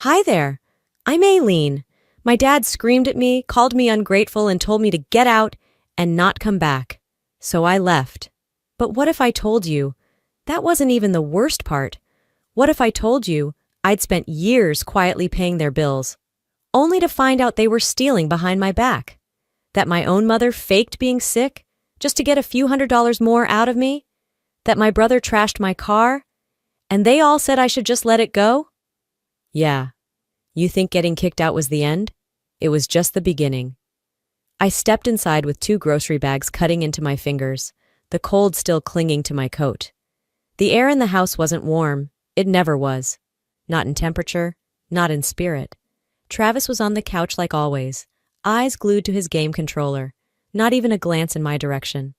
Hi there. I'm Aileen. My dad screamed at me, called me ungrateful, and told me to get out and not come back. So I left. But what if I told you? That wasn't even the worst part. What if I told you I'd spent years quietly paying their bills, only to find out they were stealing behind my back? That my own mother faked being sick just to get a few $100s more out of me? That my brother trashed my car, and they all said I should just let it go? Yeah. You think getting kicked out was the end? It was just the beginning. I stepped inside with 2 grocery bags cutting into my fingers, the cold still clinging to my coat. The air in the house wasn't warm. It never was. Not in temperature, not in spirit. Travis was on the couch like always, eyes glued to his game controller, not even a glance in my direction.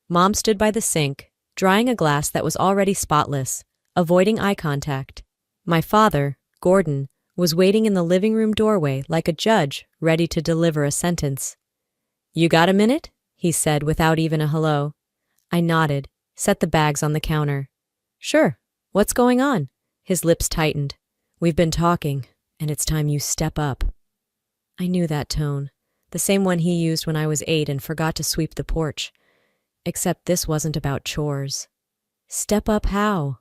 Mom stood by the sink, drying a glass that was already spotless, avoiding eye contact. My father, Gordon, was waiting in the living room doorway like a judge ready to deliver a sentence. "You got a minute?" he said without even a hello. I nodded, set the bags on the counter. "Sure. What's going on?" His lips tightened. "We've been talking, and it's time you step up." I knew that tone, the same one he used when I was 8 and forgot to sweep the porch. Except this wasn't about chores. Step up how?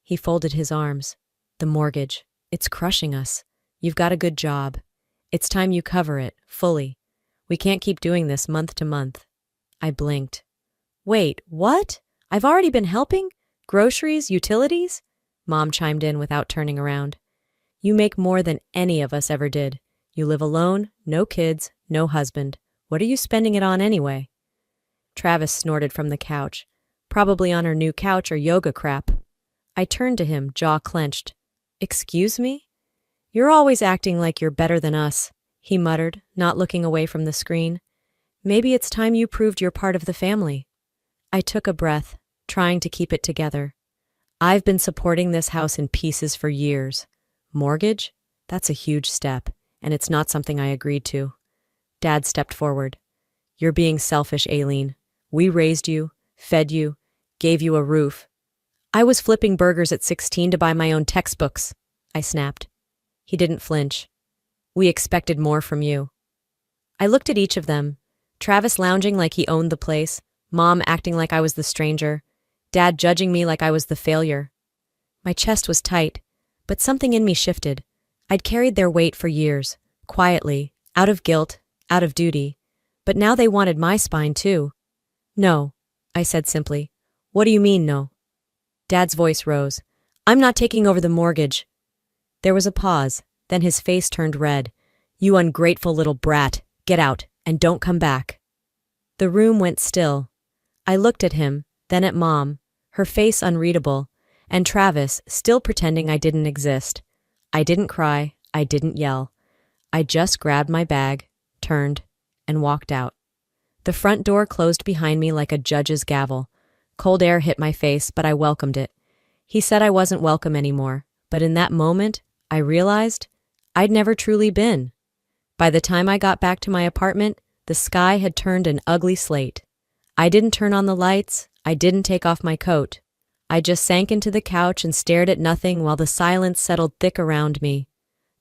He folded his arms. "The mortgage. It's crushing us. You've got a good job. It's time you cover it, fully. We can't keep doing this month to month." I blinked. "Wait, what? I've already been helping? Groceries, utilities?" Mom chimed in without turning around. "You make more than any of us ever did. You live alone, no kids, no husband. What are you spending it on anyway?" Travis snorted from the couch, probably on her new couch or yoga crap. I turned to him, jaw clenched. "Excuse me? You're always acting like you're better than us," he muttered, not looking away from the screen. "Maybe it's time you proved you're part of the family." I took a breath, trying to keep it together. I've been supporting this house in pieces for years. Mortgage? That's a huge step, and it's not something I agreed to. Dad stepped forward. "You're being selfish, Aileen. We raised you, fed you, gave you a roof. I was flipping burgers at 16 to buy my own textbooks," I snapped. He didn't flinch. "We expected more from you." I looked at each of them, Travis lounging like he owned the place, Mom acting like I was the stranger, Dad judging me like I was the failure. My chest was tight, but something in me shifted. I'd carried their weight for years, quietly, out of guilt, out of duty, but now they wanted my spine too. "No," I said simply. "What do you mean, no?" Dad's voice rose. "I'm not taking over the mortgage." There was a pause, then his face turned red. "You ungrateful little brat, get out, and don't come back." The room went still. I looked at him, then at Mom, her face unreadable, and Travis still pretending I didn't exist. I didn't cry, I didn't yell. I just grabbed my bag, turned, and walked out. The front door closed behind me like a judge's gavel. Cold air hit my face, but I welcomed it. He said I wasn't welcome anymore, but in that moment, I realized I'd never truly been. By the time I got back to my apartment, the sky had turned an ugly slate. I didn't turn on the lights, I didn't take off my coat. I just sank into the couch and stared at nothing while the silence settled thick around me.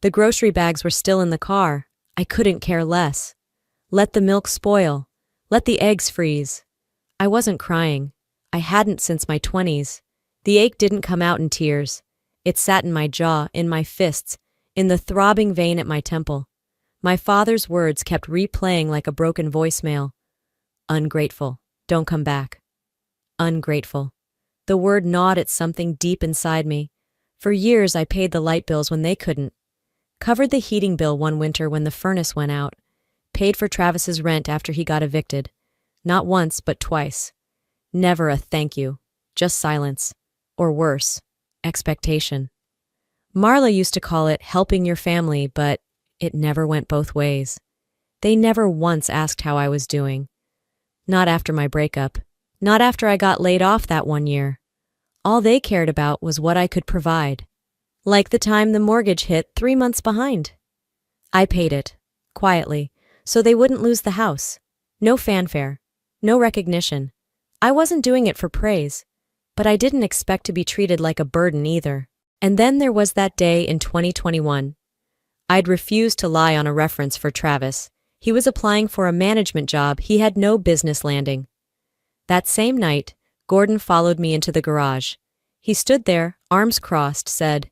The grocery bags were still in the car. I couldn't care less. Let the milk spoil. Let the eggs freeze. I wasn't crying. I hadn't since my 20s. The ache didn't come out in tears. It sat in my jaw, in my fists, in the throbbing vein at my temple. My father's words kept replaying like a broken voicemail. "Ungrateful. Don't come back." Ungrateful. The word gnawed at something deep inside me. For years I paid the light bills when they couldn't. Covered the heating bill one winter when the furnace went out. Paid for Travis's rent after he got evicted. Not once, but twice. Never a thank you. Just silence. Or worse, expectation. Marla used to call it helping your family, but it never went both ways. They never once asked how I was doing. Not after my breakup. Not after I got laid off that one year. All they cared about was what I could provide. Like the time the mortgage hit 3 months behind. I paid it, quietly, so they wouldn't lose the house. No fanfare. No recognition. I wasn't doing it for praise, but I didn't expect to be treated like a burden either. And then there was that day in 2021. I'd refused to lie on a reference for Travis. He was applying for a management job he had no business landing. That same night, Gordon followed me into the garage. He stood there, arms crossed, said,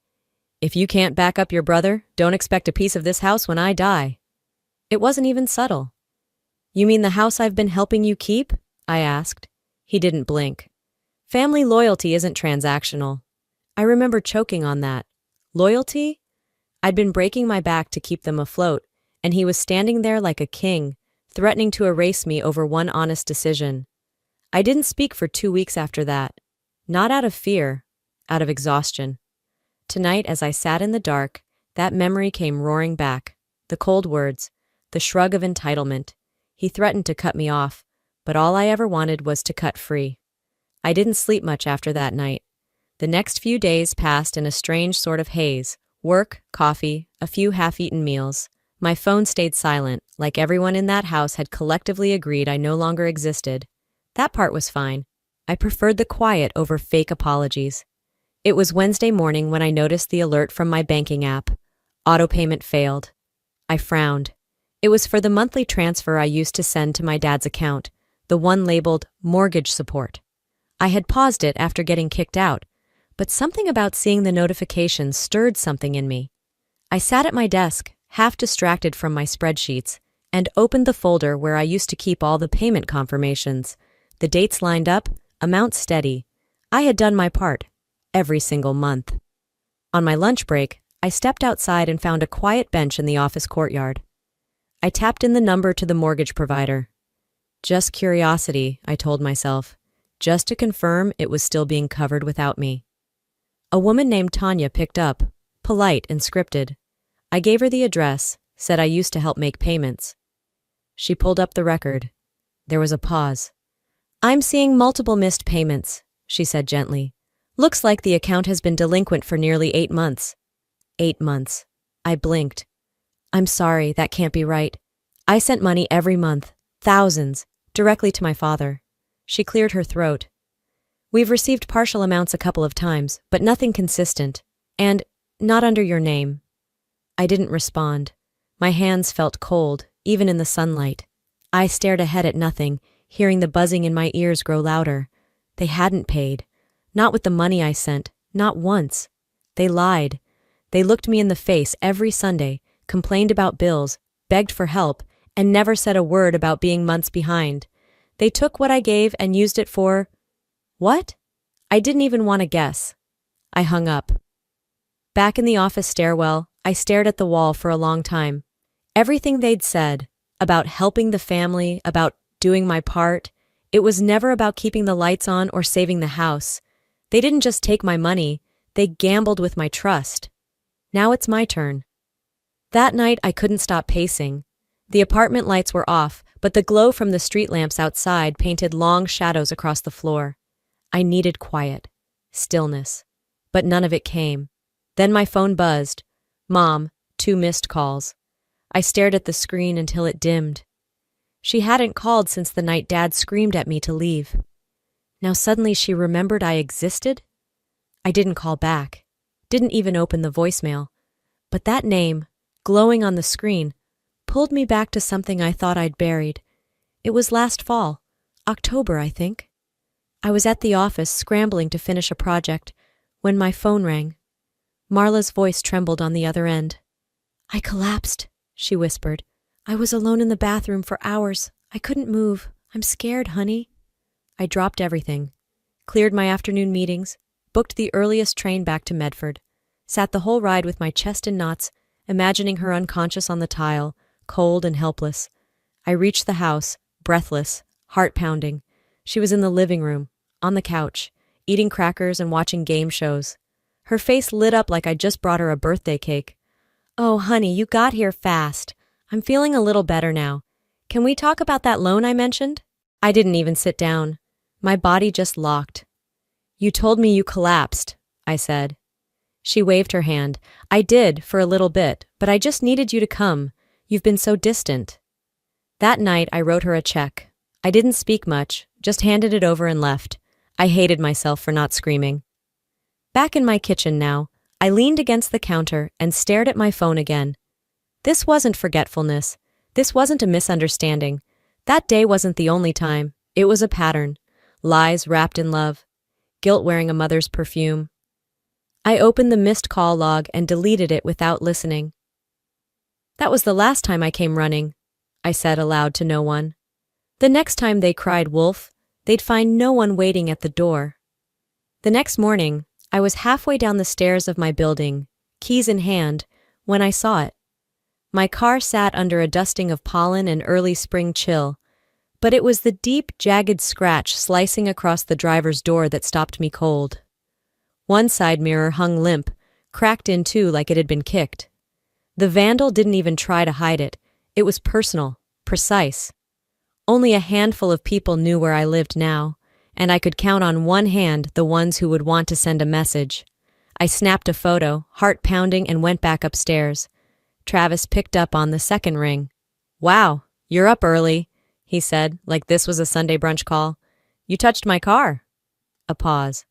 "If you can't back up your brother, don't expect a piece of this house when I die." It wasn't even subtle. "You mean the house I've been helping you keep?" I asked. He didn't blink. Family loyalty isn't transactional. I remember choking on that. Loyalty? I'd been breaking my back to keep them afloat, and he was standing there like a king, threatening to erase me over one honest decision. I didn't speak for 2 weeks after that. Not out of fear, out of exhaustion. Tonight, as I sat in the dark, that memory came roaring back. The cold words, the shrug of entitlement. He threatened to cut me off, but all I ever wanted was to cut free. I didn't sleep much after that night. The next few days passed in a strange sort of haze. Work, coffee, a few half-eaten meals. My phone stayed silent, like everyone in that house had collectively agreed I no longer existed. That part was fine. I preferred the quiet over fake apologies. It was Wednesday morning when I noticed the alert from my banking app. Auto payment failed. I frowned. It was for the monthly transfer I used to send to my dad's account, the one labeled mortgage support. I had paused it after getting kicked out, but something about seeing the notification stirred something in me. I sat at my desk, half distracted from my spreadsheets, and opened the folder where I used to keep all the payment confirmations. The dates lined up, amounts steady. I had done my part, every single month. On my lunch break, I stepped outside and found a quiet bench in the office courtyard. I tapped in the number to the mortgage provider. Just curiosity, I told myself, just to confirm it was still being covered without me. A woman named Tanya picked up, polite and scripted. I gave her the address, said I used to help make payments. She pulled up the record. There was a pause. "I'm seeing multiple missed payments," she said gently. "Looks like the account has been delinquent for nearly 8 months. 8 months. I blinked. "I'm sorry, that can't be right. I sent money every month, thousands, directly to my father." She cleared her throat. "We've received partial amounts a couple of times, but nothing consistent. And not under your name." I didn't respond. My hands felt cold, even in the sunlight. I stared ahead at nothing, hearing the buzzing in my ears grow louder. They hadn't paid. Not with the money I sent, not once. They lied. They looked me in the face every Sunday, complained about bills, begged for help, and never said a word about being months behind. They took what I gave and used it for... What? I didn't even want to guess. I hung up. Back in the office stairwell, I stared at the wall for a long time. Everything they'd said, about helping the family, about doing my part, it was never about keeping the lights on or saving the house. They didn't just take my money, they gambled with my trust. Now it's my turn. That night I couldn't stop pacing. The apartment lights were off, but the glow from the street lamps outside painted long shadows across the floor. I needed quiet, stillness, but none of it came. Then my phone buzzed. Mom, 2 missed calls. I stared at the screen until it dimmed. She hadn't called since the night Dad screamed at me to leave. Now suddenly she remembered I existed? I didn't call back, didn't even open the voicemail. But that name, glowing on the screen, pulled me back to something I thought I'd buried. It was last fall, October, I think. I was at the office scrambling to finish a project when my phone rang. Marla's voice trembled on the other end. "I collapsed," she whispered. "I was alone in the bathroom for hours. I couldn't move. I'm scared, honey." I dropped everything, cleared my afternoon meetings, booked the earliest train back to Medford, sat the whole ride with my chest in knots, imagining her unconscious on the tile, cold and helpless. I reached the house, breathless, heart pounding. She was in the living room, on the couch, eating crackers and watching game shows. Her face lit up like I'd just brought her a birthday cake. "Oh, honey, you got here fast. I'm feeling a little better now. Can we talk about that loan I mentioned?" I didn't even sit down. My body just locked. "You told me you collapsed," I said. She waved her hand. "I did, for a little bit, but I just needed you to come. You've been so distant." That night, I wrote her a check. I didn't speak much, just handed it over and left. I hated myself for not screaming. Back in my kitchen now, I leaned against the counter and stared at my phone again. This wasn't forgetfulness. This wasn't a misunderstanding. That day wasn't the only time. It was a pattern. Lies wrapped in love. Guilt wearing a mother's perfume. I opened the missed call log and deleted it without listening. That was the last time I came running, I said aloud to no one. The next time they cried wolf, they'd find no one waiting at the door. The next morning, I was halfway down the stairs of my building, keys in hand, when I saw it. My car sat under a dusting of pollen and early spring chill, but it was the deep, jagged scratch slicing across the driver's door that stopped me cold. One side mirror hung limp, cracked in two like it had been kicked. The vandal didn't even try to hide it. It was personal, precise. Only a handful of people knew where I lived now, and I could count on one hand the ones who would want to send a message. I snapped a photo, heart pounding, and went back upstairs. Travis picked up on the second ring. "Wow, you're up early," he said, like this was a Sunday brunch call. "You touched my car." A pause.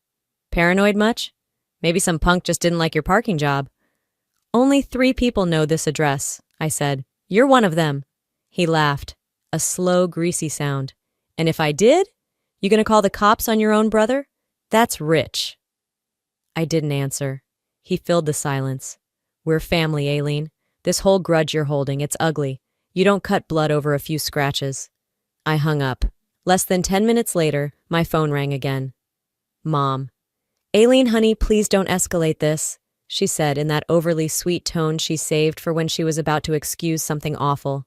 "Paranoid much? Maybe some punk just didn't like your parking job." "Only 3 people know this address," I said. "You're one of them." He laughed, a slow, greasy sound. "And if I did? You gonna call the cops on your own brother? That's rich." I didn't answer. He filled the silence. "We're family, Aileen. This whole grudge you're holding, it's ugly. You don't cut blood over a few scratches." I hung up. Less than 10 minutes later, my phone rang again. Mom. "Aileen, honey, please don't escalate this," she said in that overly sweet tone she saved for when she was about to excuse something awful.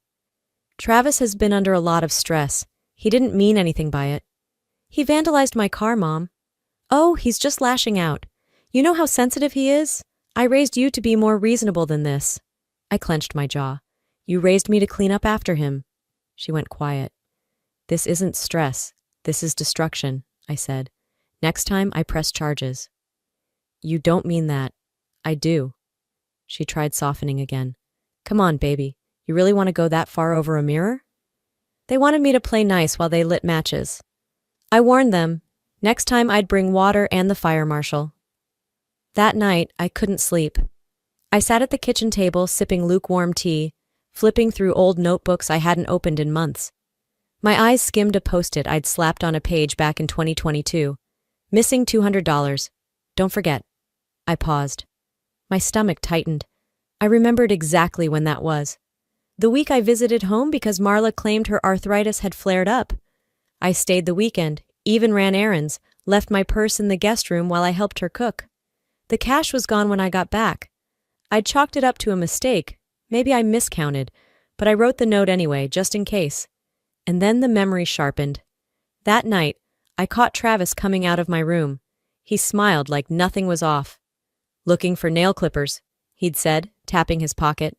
"Travis has been under a lot of stress. He didn't mean anything by it." "He vandalized my car, Mom." "Oh, he's just lashing out. You know how sensitive he is? I raised you to be more reasonable than this." I clenched my jaw. "You raised me to clean up after him." She went quiet. "This isn't stress. This is destruction," I said. "Next time, I press charges." "You don't mean that." "I do." She tried softening again. "Come on, baby. You really want to go that far over a mirror?" They wanted me to play nice while they lit matches. I warned them. Next time I'd bring water and the fire marshal. That night, I couldn't sleep. I sat at the kitchen table sipping lukewarm tea, flipping through old notebooks I hadn't opened in months. My eyes skimmed a post-it I'd slapped on a page back in 2022. Missing $200. Don't forget. I paused. My stomach tightened. I remembered exactly when that was. The week I visited home because Marla claimed her arthritis had flared up. I stayed the weekend, even ran errands, left my purse in the guest room while I helped her cook. The cash was gone when I got back. I'd chalked it up to a mistake. Maybe I miscounted, but I wrote the note anyway, just in case. And then the memory sharpened. That night, I caught Travis coming out of my room. He smiled like nothing was off. "Looking for nail clippers," he'd said, tapping his pocket.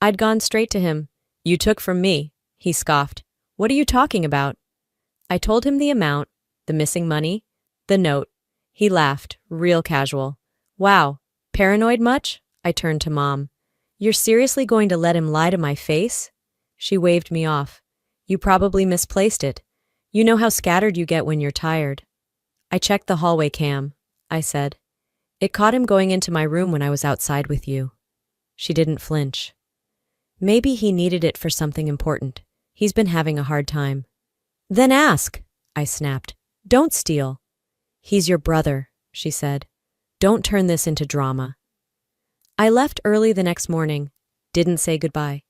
I'd gone straight to him. "You took from me," he scoffed. "What are you talking about?" I told him the amount, the missing money, the note. He laughed, real casual. "Wow, paranoid much?" I turned to Mom. "You're seriously going to let him lie to my face?" She waved me off. "You probably misplaced it. You know how scattered you get when you're tired." "I checked the hallway cam," I said. "It caught him going into my room when I was outside with you." She didn't flinch. "Maybe he needed it for something important. He's been having a hard time." "Then ask," I snapped. "Don't steal." "He's your brother," she said. "Don't turn this into drama." I left early the next morning. Didn't say goodbye.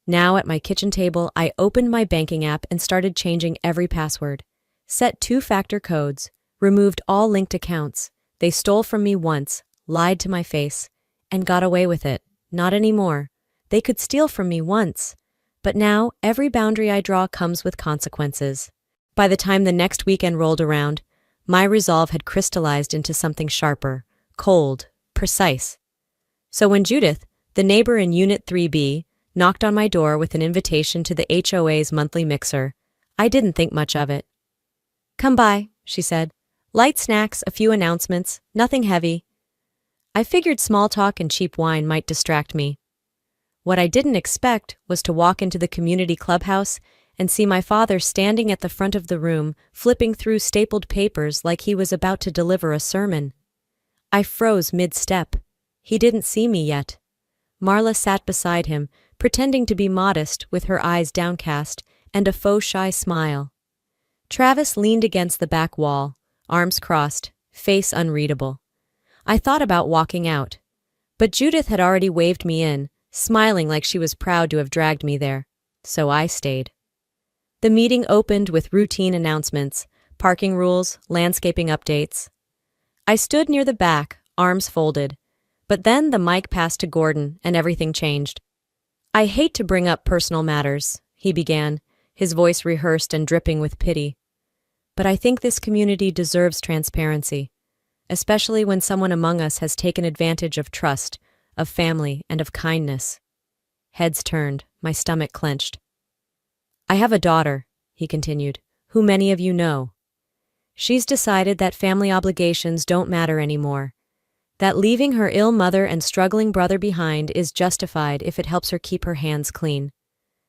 Now at my kitchen table, I opened my banking app and started changing every password. Set 2-factor codes. Removed all linked accounts. They stole from me once, lied to my face, and got away with it. Not anymore. They could steal from me once. But now, every boundary I draw comes with consequences. By the time the next weekend rolled around, my resolve had crystallized into something sharper, cold, precise. So when Judith, the neighbor in Unit 3B, knocked on my door with an invitation to the HOA's monthly mixer, I didn't think much of it. "Come by," she said. "Light snacks, a few announcements, nothing heavy." I figured small talk and cheap wine might distract me. What I didn't expect was to walk into the community clubhouse and see my father standing at the front of the room, flipping through stapled papers like he was about to deliver a sermon. I froze mid-step. He didn't see me yet. Marla sat beside him, pretending to be modest with her eyes downcast and a faux shy smile. Travis leaned against the back wall, arms crossed, face unreadable. I thought about walking out, but Judith had already waved me in, smiling like she was proud to have dragged me there, so I stayed. The meeting opened with routine announcements, parking rules, landscaping updates. I stood near the back, arms folded, but then the mic passed to Gordon and everything changed. "I hate to bring up personal matters," he began, his voice rehearsed and dripping with pity. "But I think this community deserves transparency, especially when someone among us has taken advantage of trust, of family, and of kindness." Heads turned, my stomach clenched. "I have a daughter," he continued, "who many of you know. She's decided that family obligations don't matter anymore, that leaving her ill mother and struggling brother behind is justified if it helps her keep her hands clean.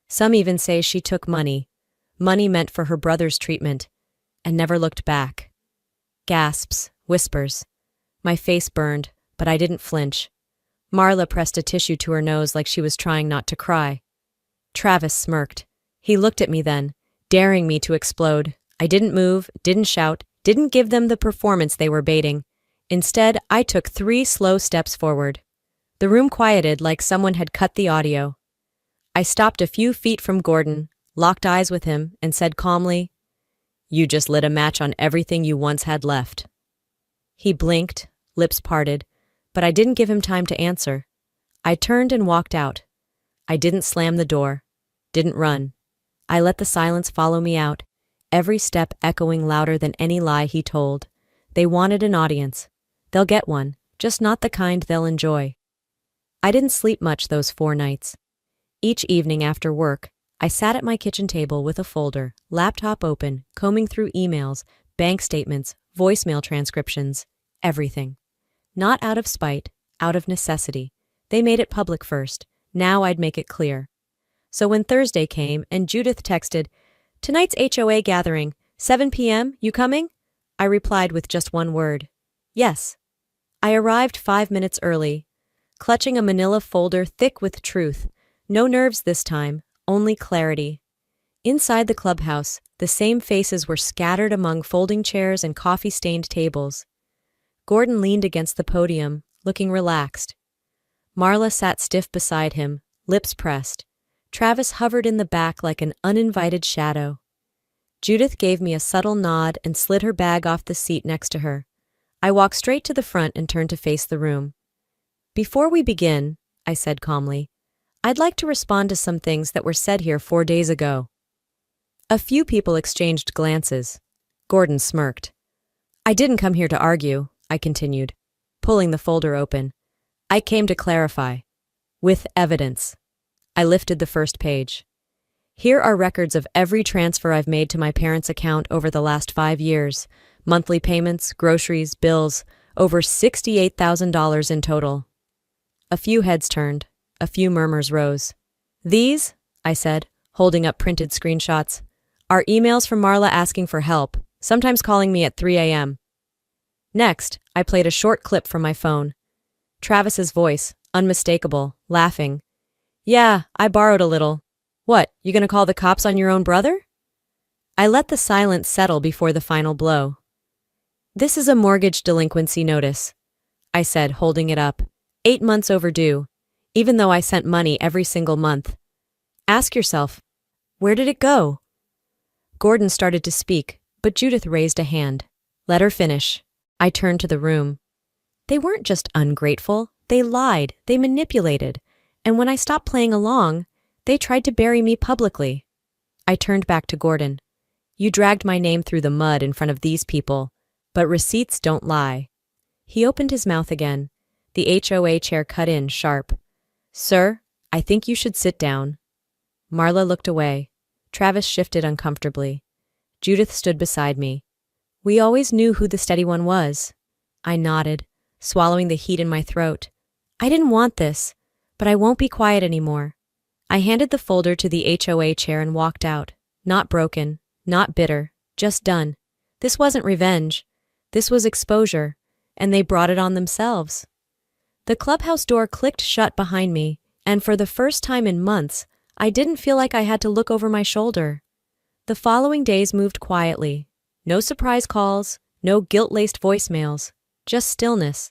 Some even say she took money meant for her brother's treatment, and never looked back." Gasps, whispers. My face burned, but I didn't flinch. Marla pressed a tissue to her nose like she was trying not to cry. Travis smirked. He looked at me then, daring me to explode. I didn't move, didn't shout, didn't give them the performance they were baiting. Instead, I took 3 slow steps forward. The room quieted like someone had cut the audio. I stopped a few feet from Gordon, locked eyes with him, and said calmly, "You just lit a match on everything you once had left." He blinked, lips parted, but I didn't give him time to answer. I turned and walked out. I didn't slam the door, didn't run. I let the silence follow me out, every step echoing louder than any lie he told. They wanted an audience. They'll get one, just not the kind they'll enjoy. I didn't sleep much those 4 nights. Each evening after work, I sat at my kitchen table with a folder, laptop open, combing through emails, bank statements, voicemail transcriptions, everything. Not out of spite, out of necessity. They made it public first. Now I'd make it clear. So when Thursday came and Judith texted, "Tonight's HOA gathering, 7 p.m., you coming?" I replied with just one word, "Yes." I arrived 5 minutes early, clutching a manila folder thick with truth. No nerves this time, only clarity. Inside the clubhouse, the same faces were scattered among folding chairs and coffee-stained tables. Gordon leaned against the podium, looking relaxed. Marla sat stiff beside him, lips pressed. Travis hovered in the back like an uninvited shadow. Judith gave me a subtle nod and slid her bag off the seat next to her. I walked straight to the front and turned to face the room. "Before we begin," I said calmly, "I'd like to respond to some things that were said here 4 days ago." A few people exchanged glances. Gordon smirked. "I didn't come here to argue," I continued, pulling the folder open. "I came to clarify. With evidence." I lifted the first page. "Here are records of every transfer I've made to my parents' account over the last 5 years. Monthly payments, groceries, bills, over $68,000 in total." A few heads turned. A few murmurs rose. "These," I said, holding up printed screenshots, "are emails from Marla asking for help, sometimes calling me at 3 a.m. Next, I played a short clip from my phone. Travis's voice, unmistakable, laughing. "Yeah, I borrowed a little. What, you gonna call the cops on your own brother?" I let the silence settle before the final blow. "This is a mortgage delinquency notice," I said, holding it up. 8 months overdue, even though I sent money every single month. Ask yourself, where did it go? Gordon started to speak, but Judith raised a hand. Let her finish. I turned to the room. They weren't just ungrateful, they lied, they manipulated, and when I stopped playing along, they tried to bury me publicly. I turned back to Gordon. "You dragged my name through the mud in front of these people, but receipts don't lie." He opened his mouth again. The HOA chair cut in sharp. "Sir, I think you should sit down." Marla looked away. Travis shifted uncomfortably. Judith stood beside me. "We always knew who the steady one was." I nodded, swallowing the heat in my throat. "I didn't want this, but I won't be quiet anymore." I handed the folder to the HOA chair and walked out. Not broken, not bitter, just done. This wasn't revenge. This was exposure, and they brought it on themselves. The clubhouse door clicked shut behind me, and for the first time in months, I didn't feel like I had to look over my shoulder. The following days moved quietly. No surprise calls, no guilt-laced voicemails, just stillness.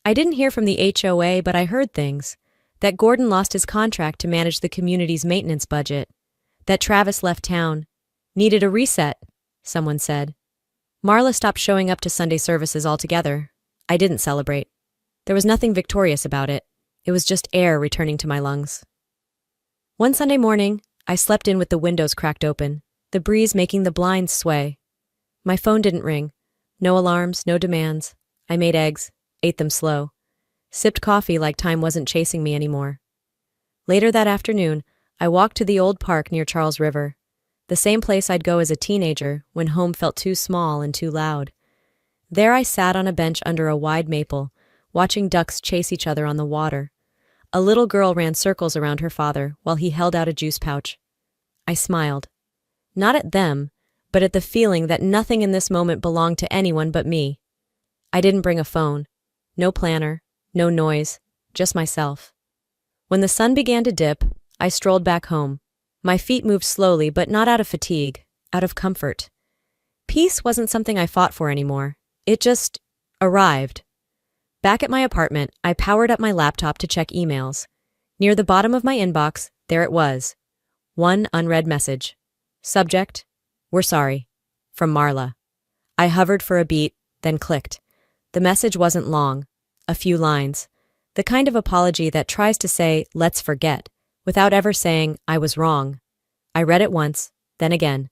I didn't hear from the HOA, but I heard things. That Gordon lost his contract to manage the community's maintenance budget. That Travis left town. Needed a reset, someone said. Marla stopped showing up to Sunday services altogether. I didn't celebrate. There was nothing victorious about it. It was just air returning to my lungs. One Sunday morning, I slept in with the windows cracked open, the breeze making the blinds sway. My phone didn't ring. No alarms, no demands. I made eggs, ate them slow. Sipped coffee like time wasn't chasing me anymore. Later that afternoon, I walked to the old park near Charles River, the same place I'd go as a teenager when home felt too small and too loud. There I sat on a bench under a wide maple, watching ducks chase each other on the water. A little girl ran circles around her father while he held out a juice pouch. I smiled. Not at them, but at the feeling that nothing in this moment belonged to anyone but me. I didn't bring a phone. No planner, no noise, just myself. When the sun began to dip, I strolled back home. My feet moved slowly, but not out of fatigue, out of comfort. Peace wasn't something I fought for anymore. It just arrived. Back at my apartment, I powered up my laptop to check emails. Near the bottom of my inbox, there it was. One unread message. Subject, "We're sorry." From Marla. I hovered for a beat, then clicked. The message wasn't long. A few lines. The kind of apology that tries to say, "Let's forget," without ever saying, "I was wrong." I read it once, then again.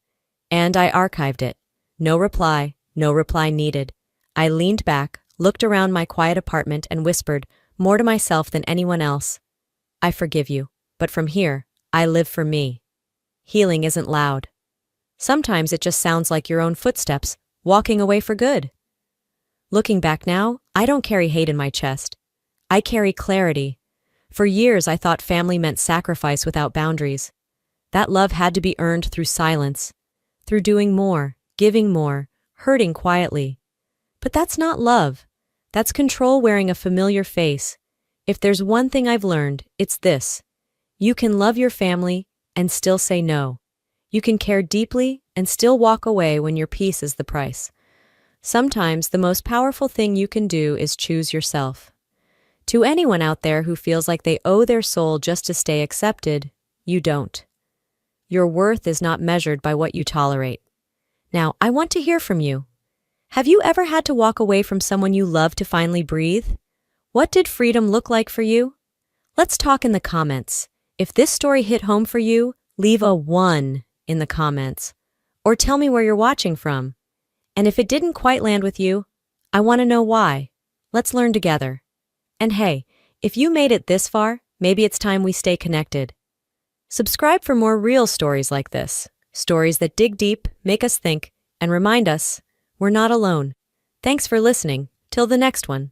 And I archived it. No reply needed. I leaned back, looked around my quiet apartment and whispered, more to myself than anyone else, "I forgive you, but from here, I live for me." Healing isn't loud. Sometimes it just sounds like your own footsteps, walking away for good. Looking back now, I don't carry hate in my chest. I carry clarity. For years I thought family meant sacrifice without boundaries. That love had to be earned through silence, through doing more, giving more, hurting quietly. But that's not love. That's control wearing a familiar face. If there's one thing I've learned, it's this. You can love your family and still say no. You can care deeply and still walk away when your peace is the price. Sometimes the most powerful thing you can do is choose yourself. To anyone out there who feels like they owe their soul just to stay accepted, you don't. Your worth is not measured by what you tolerate. Now, I want to hear from you. Have you ever had to walk away from someone you love to finally breathe? What did freedom look like for you? Let's talk in the comments. If this story hit home for you, leave a 1 in the comments. Or tell me where you're watching from. And if it didn't quite land with you, I want to know why. Let's learn together. And hey, if you made it this far, maybe it's time we stay connected. Subscribe for more real stories like this. Stories that dig deep, make us think, and remind us we're not alone. Thanks for listening. Till the next one.